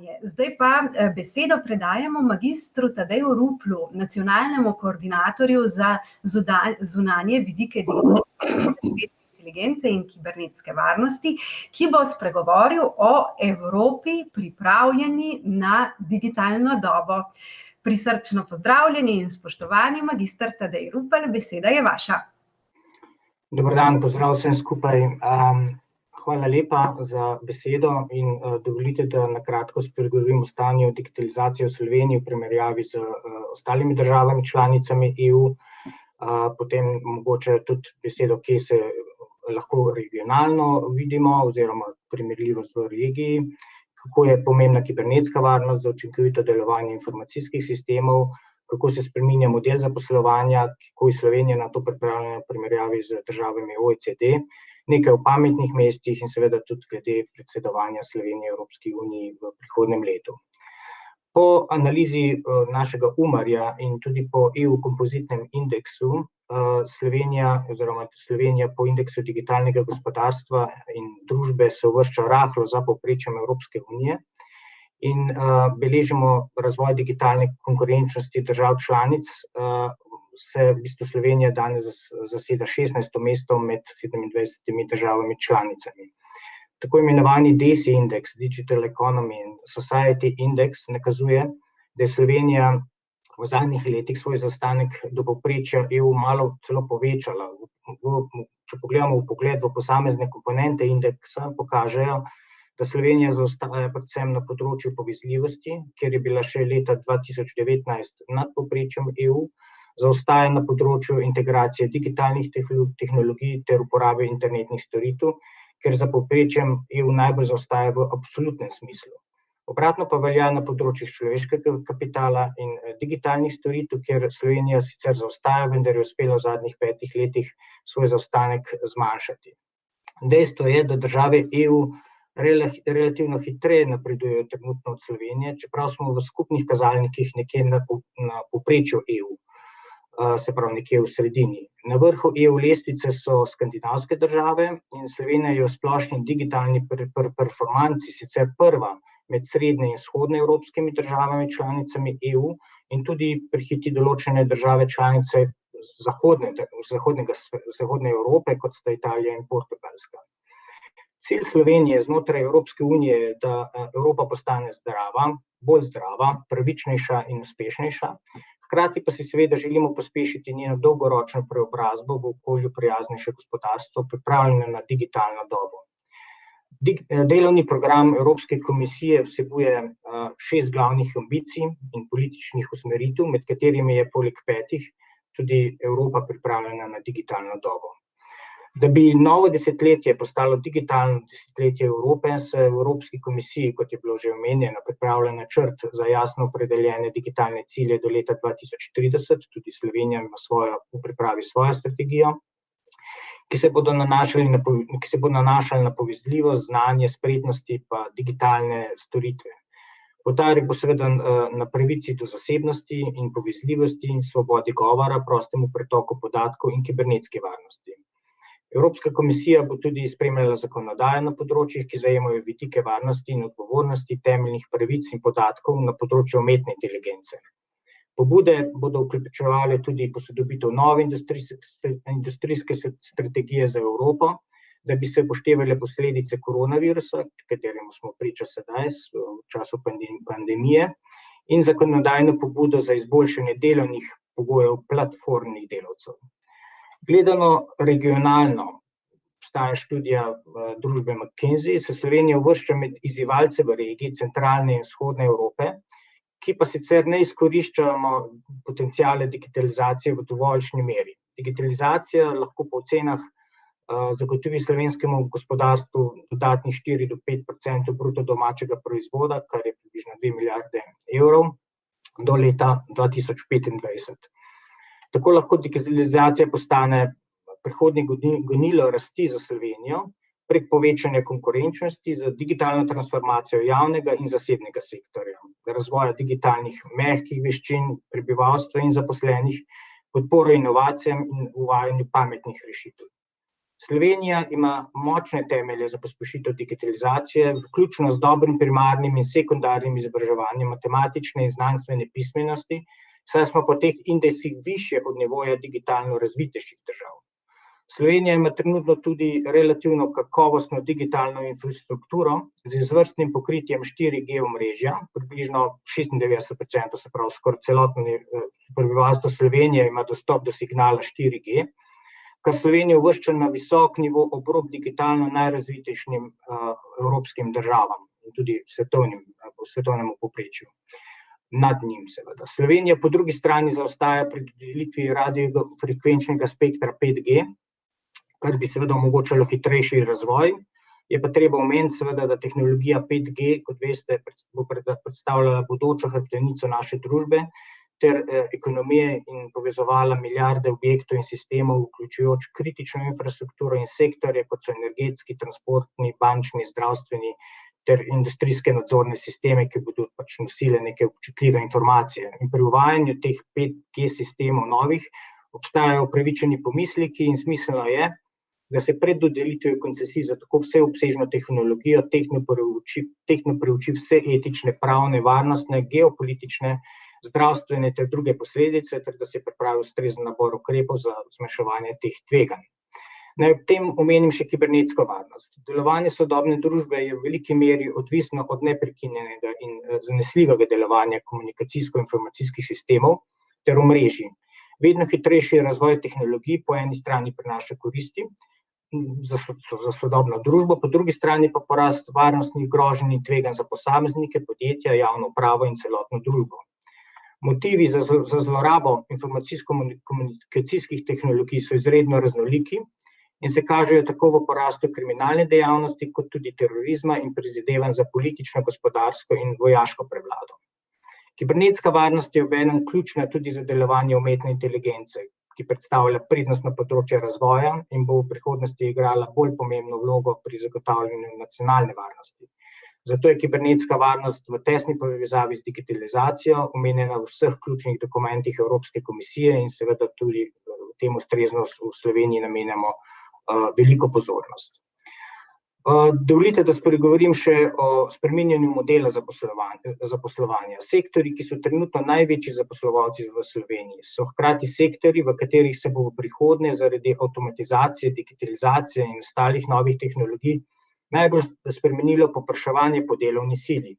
sodelovanje. Zdaj pa besedo predajamo magistru Tadeju Ruplu, nacionalnemu koordinatorju za zunanje vidike inteligence in kibernetske varnosti, ki bo spregovoril o Evropi pripravljeni na digitalno dobo. Prisrčno pozdravljeni in spoštovani magister Tadej Rupel, beseda je vaša. Dober dan, pozdrav vsem skupaj. Hvala lepa za besedo in dovolite, da na kratko spregovorim o stanju digitalizacije v Sloveniji v primerjavi z ostalimi državami članicami EU, potem mogoče tudi besedo, kje se lahko regionalno vidimo oziroma primerljivost v regiji, kako je pomembna kibernetska varnost za učinkovito delovanje informacijskih sistemov, kako se spreminja model zaposlovanja, kako je Slovenija na to pripravljena v primerjavi z državami OECD, nekaj o pametnih mestih in seveda tudi glede predsedovanja Slovenije Evropski uniji v prihodnjem letu. Po analizi našega UMAR-ja in tudi po EU kompozitnem indeksu, Slovenija po indeksu digitalnega gospodarstva in družbe se uvršča rahlo za povprečjem Evropske unije in beležimo razvoj digitalne konkurenčnosti držav članic, se v bistvu Slovenija danes zaseda 16. mesto med 27 državami članicami. Tako imenovani DESI indeks, Digital Economy and Society Index, nakazuje, da je Slovenija v zadnjih letih svoj zaostanek do povprečja EU malo celo povečala. Če pogledamo vpogled v posamezne komponente indeksa, pokažejo, da Slovenija zaostaja predvsem na področju povezljivosti, kjer je bila še leta 2019 nad povprečjem EU, zaostaja na področju integracije digitalnih tehnologij ter uporabe internetnih storitev, ker za povprečjem EU najbolj zaostaja v absolutnem smislu. Obratno pa velja na področjih človeškega kapitala in digitalnih storitev, kjer Slovenija sicer zaostaja, vendar je uspela v zadnjih 5 letih svoj zaostanek zmanjšati. Dejstvo je, da države EU relativno hitreje napredujejo trenutno od Slovenije, čeprav smo v skupnih kazalnikih nekje na povprečju EU, se pravi nekje v sredini. Na vrhu EU lestvice so skandinavske države in Slovenija je v splošni digitalni performanci sicer prva med srednje in vzhodne evropskimi državami članicami EU in tudi prehiti določene države članice zahodne Evrope, kot sta Italija in Portugalska. Cilj Slovenije znotraj Evropske unije je, da Evropa postane zdrava, bolj zdrava, pravičnejša in uspešnejša, hkrati pa si seveda želimo pospešiti njeno dolgoročno preobrazbo v okolju prijaznejše gospodarstvo, pripravljeno na digitalno dobo. Delovni program Evropske komisije vsebuje 6 glavnih ambicij in političnih usmeritev, med katerimi je poleg 5 tudi Evropa pripravljena na digitalno dobo. Da bi novo desetletje postalo digitalno desetletje Evrope, se v Evropski komisiji, kot je bilo že omenjeno, pripravlja načrt za jasno opredeljene digitalne cilje do leta 2030, tudi Slovenija ima v pripravi svojo strategijo, ki se bodo nanašali na povezljivost, znanje, spretnosti pa digitalne storitve. Poudarek bo seveda na pravici do zasebnosti in povezljivosti in svobodi govora, prostemu pretoku podatkov in kibernetski varnosti. Evropska komisija bo tudi spremljala zakonodajo na področjih, ki zajemajo vidike varnosti in odgovornosti temeljnih pravic in podatkov na področju umetne inteligence. Pobude bodo vključevale tudi posodobitev nove industrijske strategije za Evropo, da bi se upoštevale posledice koronavirusa, kateremu smo priča sedaj v času pandemije, in zakonodajno pobudo za izboljšanje delovnih pogojev platformnih delavcev. Gledano regionalno, obstaja študija družbe McKinsey, se Slovenija uvršča med izzivalce v regiji centralne in vzhodne Evrope, ki pa sicer ne izkoriščamo potenciale digitalizacije v dovoljšni meri. Digitalizacija lahko po ocenah zagotovi slovenskemu gospodarstvu dodatnih 4 do 5% bruto domačega proizvoda, kar je približno 2 milijarde evrov do leta 2025. Tako lahko digitalizacija postane prihodnje gonilo rasti za Slovenijo prek povečanja konkurenčnosti za digitalno transformacijo javnega in zasebnega sektorja, razvoja digitalnih mehkih veščin prebivalstva in zaposlenih, podporo inovacijam in uvajanju pametnih rešitev. Slovenija ima močne temelje za pospešitev digitalizacije, vključno z dobrim primarnim in sekundarnim izobraževanjem matematične in znanstvene pismenosti, saj smo po teh indeksih višje od nivoja digitalno razvitejših držav. Slovenija ima trenutno tudi relativno kakovostno digitalno infrastrukturo z izvrstnim pokritjem 4G omrežja, približno 96%, se pravi skoraj celotno prebivalstvo Slovenije ima dostop do signala 4G, kar Slovenijo uvršča na visok nivo obrok digitalno najrazvitejšim evropskim državam in tudi svetovnemu povprečju. Nad njim seveda. Slovenija po drugi strani zaostaja pri dodelitvi radiofrekvenčnega spektra 5G, kar bi seveda omogočalo hitrejši razvoj. Je pa treba omeniti seveda, da tehnologija 5G, kot veste, bo predstavljala bodočo hrbtenico naše družbe ter ekonomije in povezovala milijarde objektov in sistemov, vključujoč kritično infrastrukturo in sektorje, kot so energetski, transportni, bančni, zdravstveni ter industrijske nadzorne sisteme, ki bodo pač nosile neke občutljive informacije. In pri uvajanju teh 5G sistemov novih obstajajo upravičeni pomisleki in smiselno je, da se pred dodelitvijo koncesij za tako vseobsežno tehnologijo tehtno preuči vse etične, pravne, varnostne, geopolitične, zdravstvene ter druge posledice, ter da se pripravi ustrezen nabor ukrepov za zmanjševanje teh tveganj. Naj ob tem omenim še kibernetsko varnost. Delovanje sodobne družbe je v veliki meri odvisno od neprekinjenega in zanesljivega delovanja komunikacijsko-informacijskih sistemov ter omrežij. Vedno hitrejši razvoj tehnologij po eni strani prinaša koristi za sodobno družbo, po drugi strani pa porast varnostnih groženj in tveganj za posameznike, podjetja, javno upravo in celotno družbo. Motivi za zlorabo informacijsko-komunikacijskih tehnologij so izredno raznoliki in se kažejo tako v porastu kriminalne dejavnosti, kot tudi terorizma in prizadevanj za politično, gospodarsko in vojaško prevlado. Kibernetska varnost je obenem ključna tudi za delovanje umetne inteligence, ki predstavlja prednostno področje razvoja in bo v prihodnosti igrala bolj pomembno vlogo pri zagotavljanju nacionalne varnosti. Zato je kibernetska varnost v tesni povezavi z digitalizacijo omenjena v vseh ključnih dokumentih Evropske komisije in seveda tudi temu ustrezno v Sloveniji namenjamo veliko pozornost. Dovolite, da spregovorim še o spreminjanju modela zaposlovanja. Sektorji, ki so trenutno največji zaposlovalci v Sloveniji, so hkrati sektorji, v katerih se bo v prihodnje zaradi avtomatizacije, digitalizacije in ostalih novih tehnologij najbolj spremenilo povpraševanje po delovni sili.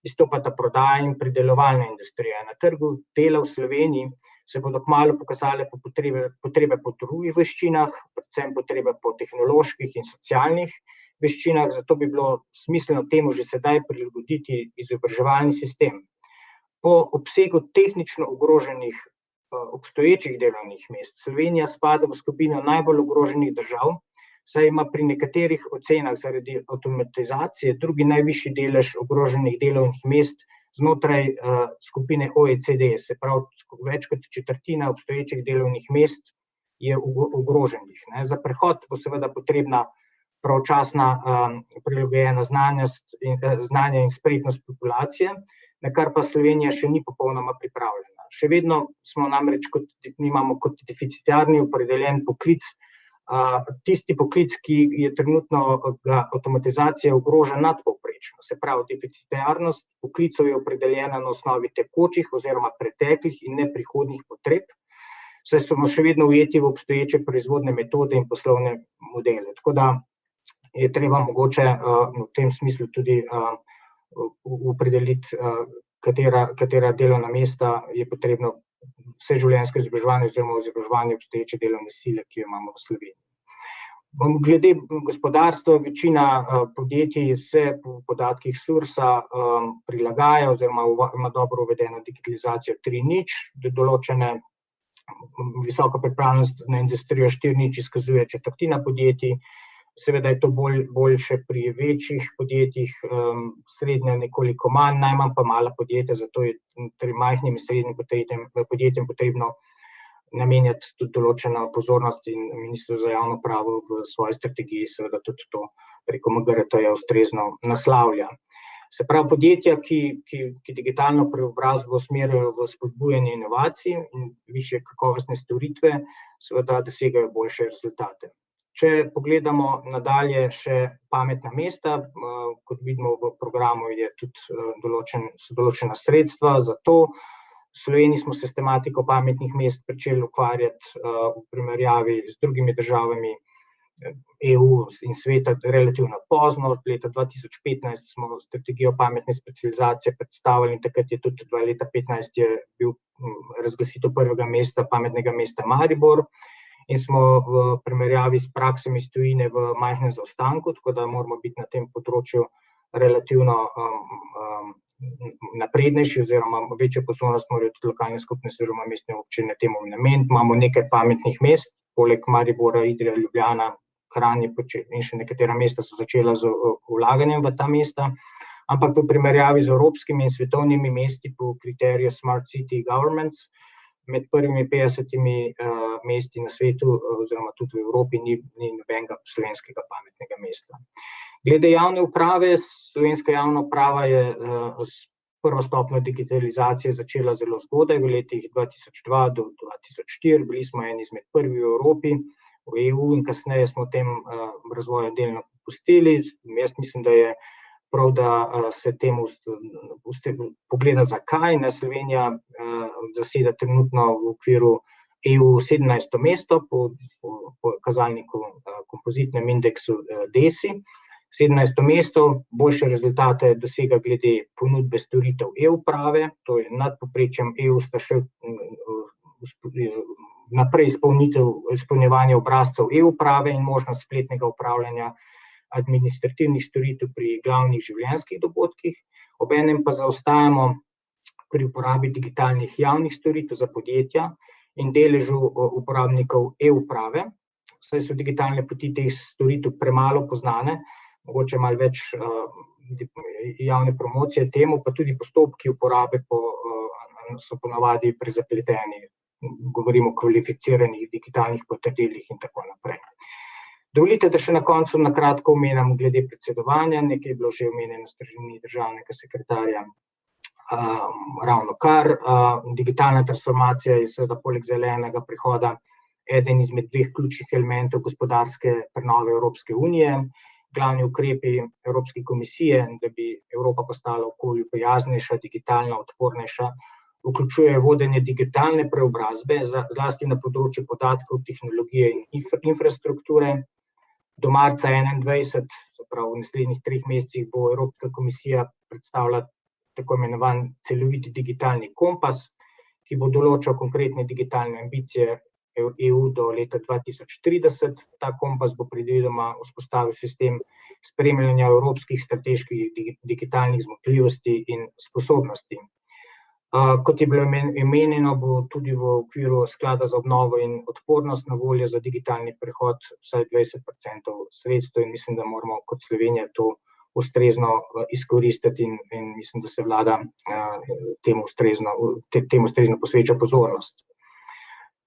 Izstopata prodaja in predelovalna industrija. Na trgu dela v Sloveniji se bodo kmalu pokazale potrebe po drugih veščinah, predvsem potrebe po tehnoloških in socialnih veščinah, zato bi bilo smiselno temu že sedaj prilagoditi izobraževalni sistem. Po obsegu tehnično ogroženih obstoječih delovnih mest Slovenija spada v skupino najbolj ogroženih držav, saj ima pri nekaterih ocenah zaradi avtomatizacije drugi najvišji delež ogroženih delovnih mest znotraj skupine OECD, se pravi več kot četrtina obstoječih delovnih mest je ogroženih. Za prehod bo seveda potrebna pravočasna prilagojena znanja in spretnost populacije, na kar pa Slovenija še ni popolnoma pripravljena. Še vedno smo namreč imamo kot deficitarni opredeljen poklic, tisti poklic, ki je trenutno avtomatizacija ogroža nadpovprečno. Se pravi, deficitarnost poklicov je opredeljena na osnovi tekočih oziroma preteklih in neprihodnih potreb, saj smo še vedno ujeti v obstoječe proizvodne metode in poslovne modele. Tako da je treba mogoče v tem smislu tudi opredeliti, katera delovna mesta je potrebno vseživljenjsko izobraževanje oziroma izobraževanje obstoječe delovne sile, ki jo imamo v Sloveniji. Glede gospodarstva, večina podjetij se po podatkih SURS-a prilagaja oziroma ima dobro uvedeno digitalizacijo 3.0, določene visoko pripravljenost na industrijo 4.0 izkazuje četrtina podjetij. Seveda je to boljše pri večjih podjetjih, srednje nekoliko manj, najmanj pa mala podjetja, zato je majhnim in srednjim podjetjem potrebno namenjati tudi določeno pozornost in Ministrstvo za javno upravo v svoji strategiji seveda tudi to preko MGRT-ja ustrezno naslavlja. Se pravi, podjetja, ki digitalno preobrazbo usmerjajo v spodbujanje inovacij in višje kakovostne storitve, seveda dosegajo boljše rezultate. Če pogledamo nadalje še pametna mesta, kot vidimo v programu je tudi določena sredstva za to. V Sloveniji smo se s tematiko pametnih mest začeli ukvarjati v primerjavi z drugimi državami EU in sveta relativno pozno. Leta 2015 smo strategijo pametne specializacije predstavili in takrat je tudi 2015 je bil razglasitev prvega mesta, pametnega mesta Maribor. In smo v primerjavi s praksami iz tujine v majhnem zaostanku, tako da moramo biti na tem področju relativno naprednejši oziroma večjo pozornost morajo tudi lokalne skupnosti oziroma mestne občine temu nameniti. Imamo nekaj pametnih mest, poleg Maribora, Idrija, Ljubljana, Kranj in še nekatera mesta so začela z vlaganjem v ta mesta, ampak v primerjavi z evropskimi in svetovnimi mesti po kriteriju Smart City Governments med prvimi 50 mesti na svetu oziroma tudi v Evropi ni nobenega slovenskega pametnega mesta. Glede javne uprave, slovenska javna uprava je s prvo stopnjo digitalizacije začela zelo zgodaj, v letih 2002 do 2004, bili smo eni izmed prvih v Evropi, v EU in kasneje smo tem razvoju delno popustili. Jaz mislim, da je prav, da se temu pogleda zakaj. Slovenija zaseda trenutno v okviru EU 17. mesto po kazalniku kompozitnem indeksu DESI. 17. mesto, boljše rezultate dosega glede ponudbe storitev e-uprave, to je nad povprečjem EU, sta še naprej izpolnjevanje obrazcev e-uprave in možnost spletnega upravljanja administrativnih storitev pri glavnih življenjskih dogodkih. Obenem pa zaostajamo pri uporabi digitalnih javnih storitev za podjetja in deležu uporabnikov e-uprave, saj so digitalne poti teh storitev premalo poznane, mogoče malo več javne promocije temu, pa tudi postopki uporabe so ponavadi prezapleteni. Govorimo o kvalificiranih digitalnih potrdilih in tako naprej. Dovolite, da še na koncu na kratko omenim glede predsedovanja, nekaj je bilo že omenjeno s strani državnega sekretarja ravno kar. Digitalna transformacija je seveda poleg zelenega prehoda eden izmed dveh ključnih elementov gospodarske prenove Evropske unije. Glavni ukrepi Evropske komisije, da bi Evropa postala okolju prijaznejša, digitalno odpornejša, vključuje vodenje digitalne preobrazbe, zlasti na področju podatkov, tehnologije in infrastrukture. Do marca 2021, se pravi v naslednjih 3 mesecih, bo Evropska komisija predstavila tako imenovan celoviti digitalni kompas, ki bo določal konkretne digitalne ambicije EU do leta 2030. Ta kompas bo predvidoma vzpostavil sistem spremljanja evropskih strateških digitalnih zmogljivosti in sposobnosti. Kot je bilo omenjeno, bo tudi v okviru sklada za obnovo in odpornost na voljo za digitalni prehod vsaj 20% sredstev in mislim, da moramo kot Slovenija to ustrezno izkoristiti in mislim, da se vlada temu ustrezno posveča pozornost.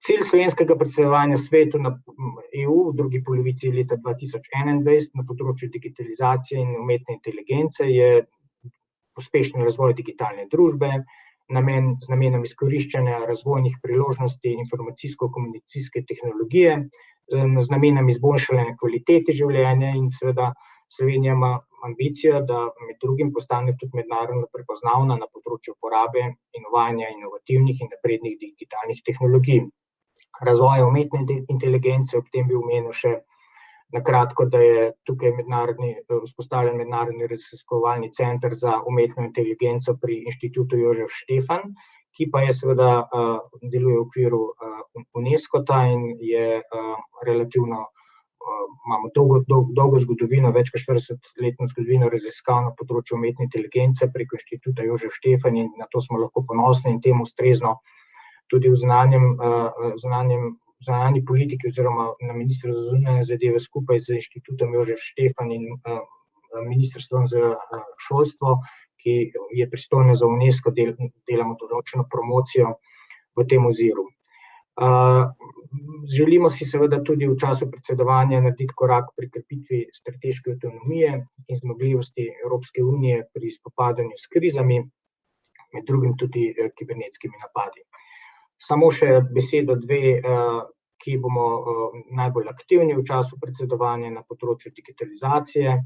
Cilj slovenskega predsedovanja svetu na EU v drugi polovici leta 2021 na področju digitalizacije in umetne inteligence je uspešen razvoj digitalne družbe, z namenom izkoriščanja razvojnih priložnosti informacijsko-komunikacijske tehnologije, z namenom izboljšanja kvalitete življenja in seveda Slovenija ima ambicijo, da med drugim postane tudi mednarodno prepoznavna na področju uporabe in uvajanja inovativnih in naprednih digitalnih tehnologij. Razvoj umetne inteligence, ob tem bi omenil še na kratko, da je tukaj vzpostavljen mednarodni raziskovalni center za umetno inteligenco pri Inštitutu Jožef Štefan, ki pa je seveda deluje v okviru UNESCO-ta in je relativno, imamo dolgo zgodovino, več kot 40-letno zgodovino raziskav na področju umetne inteligence preko Inštituta Jožef Štefan in na to smo lahko ponosni in temu ustrezno tudi v zunanji politiki oziroma na Ministrstvu za zunanje zadeve skupaj z Inštitutom Jožef Štefan in Ministrstvom za šolstvo, ki je pristojno za UNESCO, delamo določeno promocijo v tem oziru. Želimo si seveda tudi v času predsedovanja narediti korak pri krepitvi strateške avtonomije in zmogljivosti Evropske unije pri spopadanju s krizami, med drugim tudi kibernetskimi napadi. Samo še besedo dve, ki bomo najbolj aktivni v času predsedovanja na področju digitalizacije.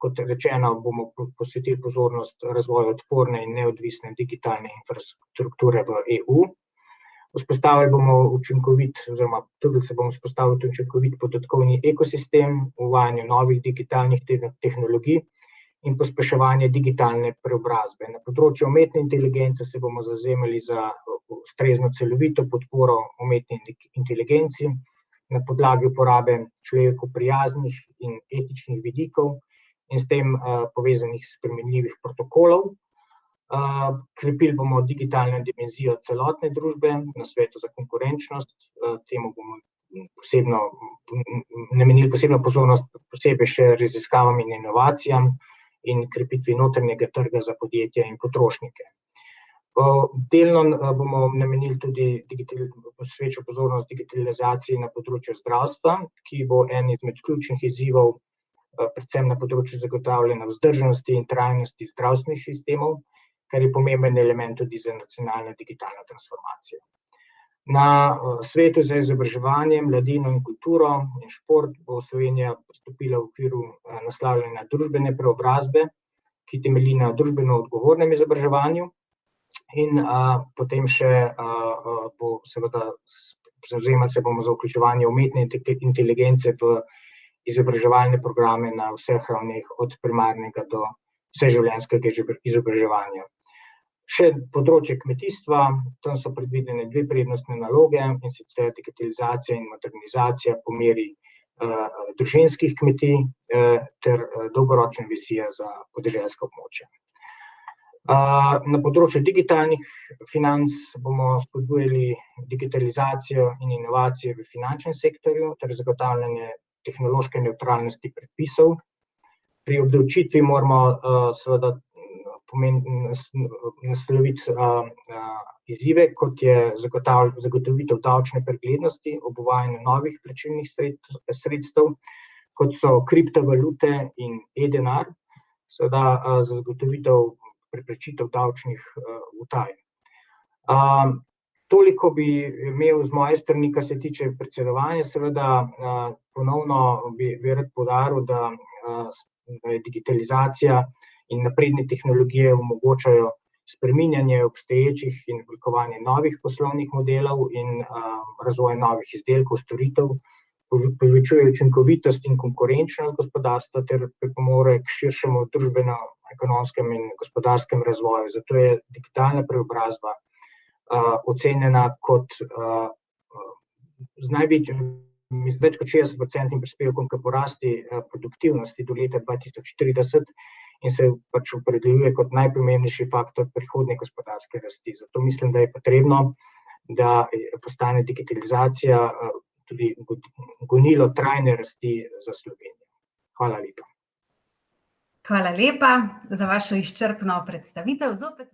Kot rečeno, bomo posvetili pozornost razvoju odporne in neodvisne digitalne infrastrukture v EU. Vzpostavili bomo učinkovit podatkovni ekosistem, uvajanju novih digitalnih tehnologij in pospeševanje digitalne preobrazbe. Na področju umetne inteligence se bomo zavzemali za ustrezno celovito podporo umetni inteligenci na podlagi uporabe človeku prijaznih in etičnih vidikov in s tem povezanih spremenljivih protokolov. Krepili bomo digitalno dimenzijo celotne družbe na Svetu za konkurenčnost. Temu bomo namenili posebno pozornost, posebej še raziskavam in inovacijam in krepitvi notranjega trga za podjetja in potrošnike. Delno bomo namenili tudi večjo pozornost digitalizaciji na področju zdravstva, ki bo en izmed ključnih izzivov, predvsem na področju zagotavljanja vzdržnosti in trajnosti zdravstvenih sistemov, kar je pomemben element tudi za nacionalno digitalno transformacijo. Na Svetu za izobraževanje, mladino in kulturo in šport bo Slovenija pristopila v okviru naslavljanja družbene preobrazbe, ki temelji na družbeno odgovornem izobraževanju, in potem še bo seveda zavzemali se bomo za vključevanje umetne inteligence v izobraževalne programe na vseh ravneh, od primarnega do vseživljenjskega izobraževanja. Še področje kmetijstva, tam so predvidene 2 prednostne naloge, in sicer digitalizacija in modernizacija po meri družinskih kmetij ter dolgoročna vizija za podeželska območja. Na področju digitalnih financ bomo spodbujali digitalizacijo in inovacije v finančnem sektorju ter zagotavljanje tehnološke nevtralnosti predpisov. Pri obdavčitvi moramo seveda nasloviti izzive, kot je zagotovitev davčne preglednosti ob uvajanju novih plačilnih sredstev, kot so kriptovalute in e-denar, seveda za zagotovitev preprečitev davčnih utaj. Toliko bi imel z moje strani, kar se tiče predsedovanja. Seveda ponovno bi rad poudaril, da je digitalizacija in napredne tehnologije omogočajo spreminjanje obstoječih in oblikovanje novih poslovnih modelov in razvoj novih izdelkov, storitev, povečuje učinkovitost in konkurenčnost gospodarstva ter pripomore k širšemu družbeno-ekonomskemu in gospodarskem razvoju. Zato je digitalna preobrazba ocenjena kot z več kot 60% prispevkom k porasti produktivnosti do leta 2040 in se pač opredeljuje kot najpomembnejši faktor prihodnje gospodarske rasti. Zato mislim, da je potrebno, da postane digitalizacija tudi gonilo trajne rasti za Slovenijo. Hvala lepa. Hvala lepa za vašo izčrpno predstavitev. Zopet